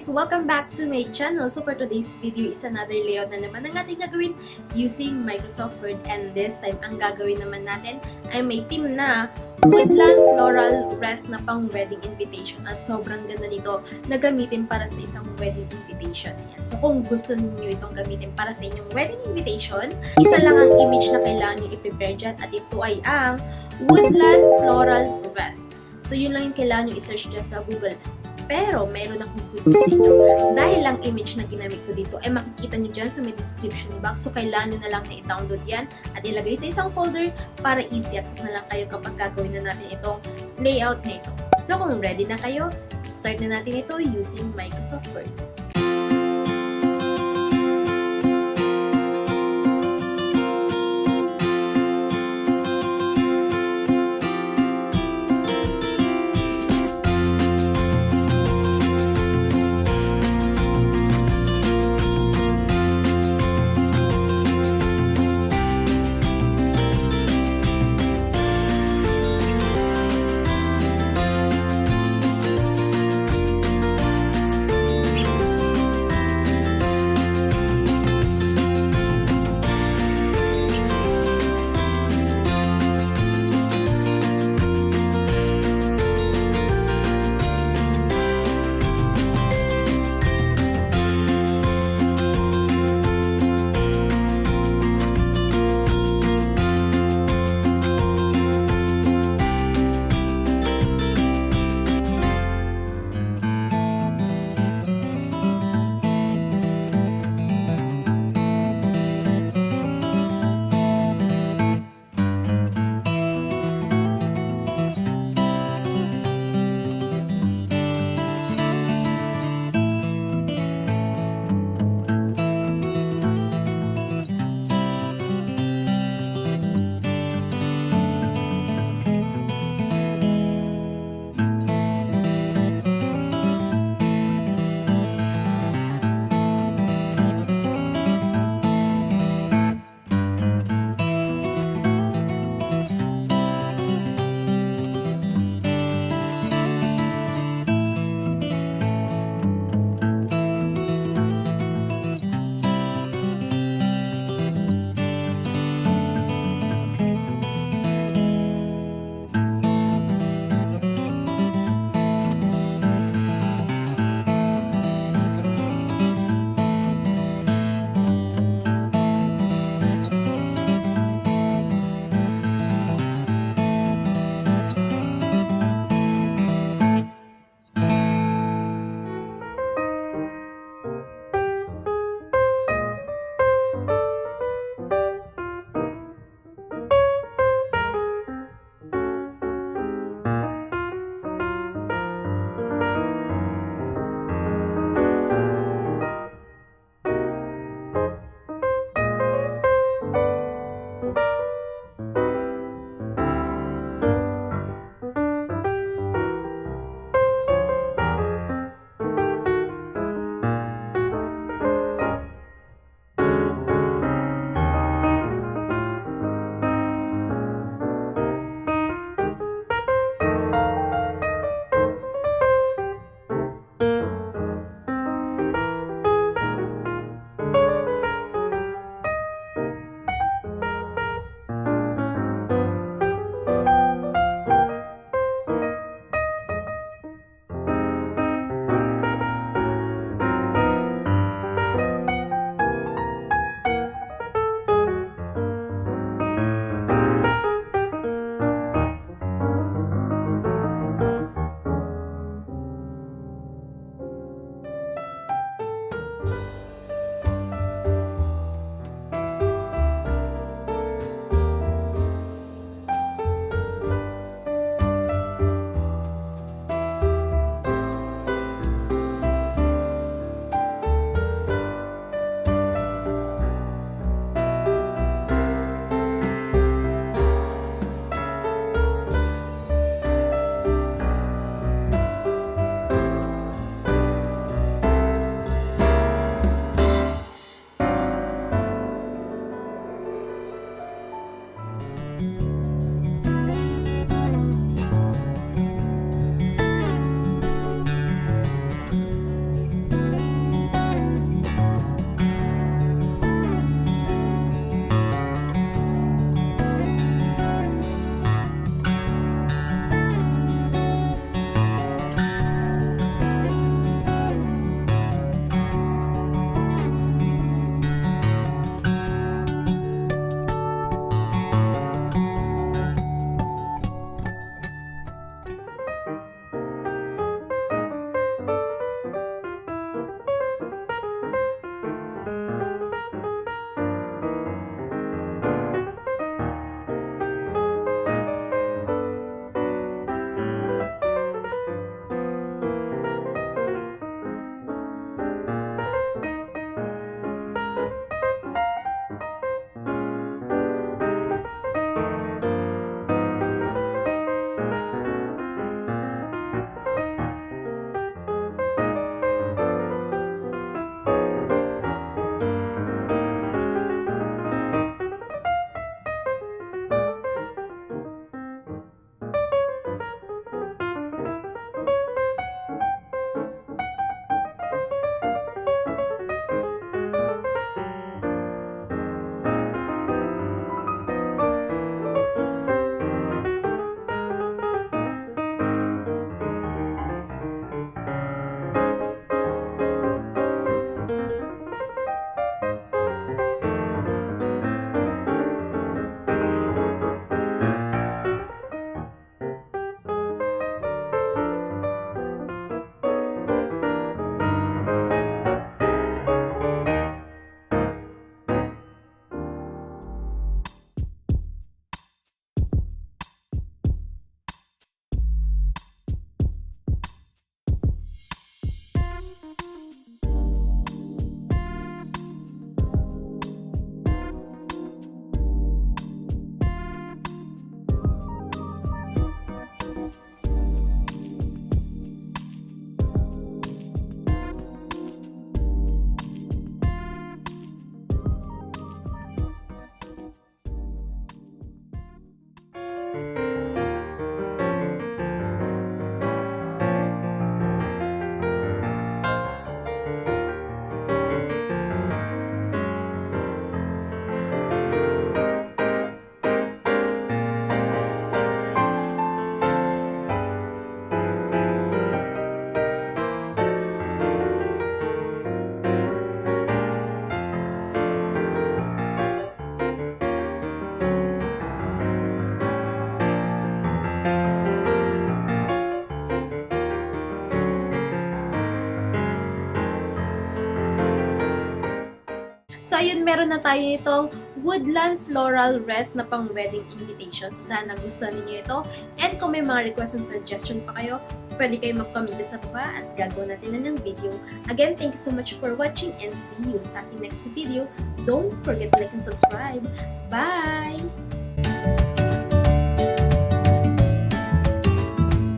Welcome back to my channel. So for today's video is another layout na naman ang ating gagawin using Microsoft Word, and this time ang gagawin naman natin ay may theme na Woodland Floral Wreath na pang wedding invitation. Sobrang ganda nito na gamitin para sa isang wedding invitation. Yan. So kung gusto niyo itong gamitin para sa inyong wedding invitation, isa lang ang image na kailangan niyo i-prepare dyan, at ito ay ang Woodland Floral Wreath. So yun lang yung kailangan niyo i-search dyan sa Google. Pero, meron akong good news sa inyo. Dahil ang image na ginamit ko dito ay makikita nyo dyan sa may description box. So, kailangan nyo na lang na i-download yan at ilagay sa isang folder para easy access na lang kayo kapag gagawin na natin itong layout na ito. So, kung ready na kayo, start na natin ito using Microsoft Word. So, ayun, meron na tayo itong Woodland Floral Wreath na pang wedding invitation. So, sana gusto ninyo ito. And kung may mga request and suggestion pa kayo, pwede kayo mag-comment dyan sa baba at gagawin natin na ng video. Again, thank you so much for watching and see you sa aking next video. Don't forget to like and subscribe. Bye!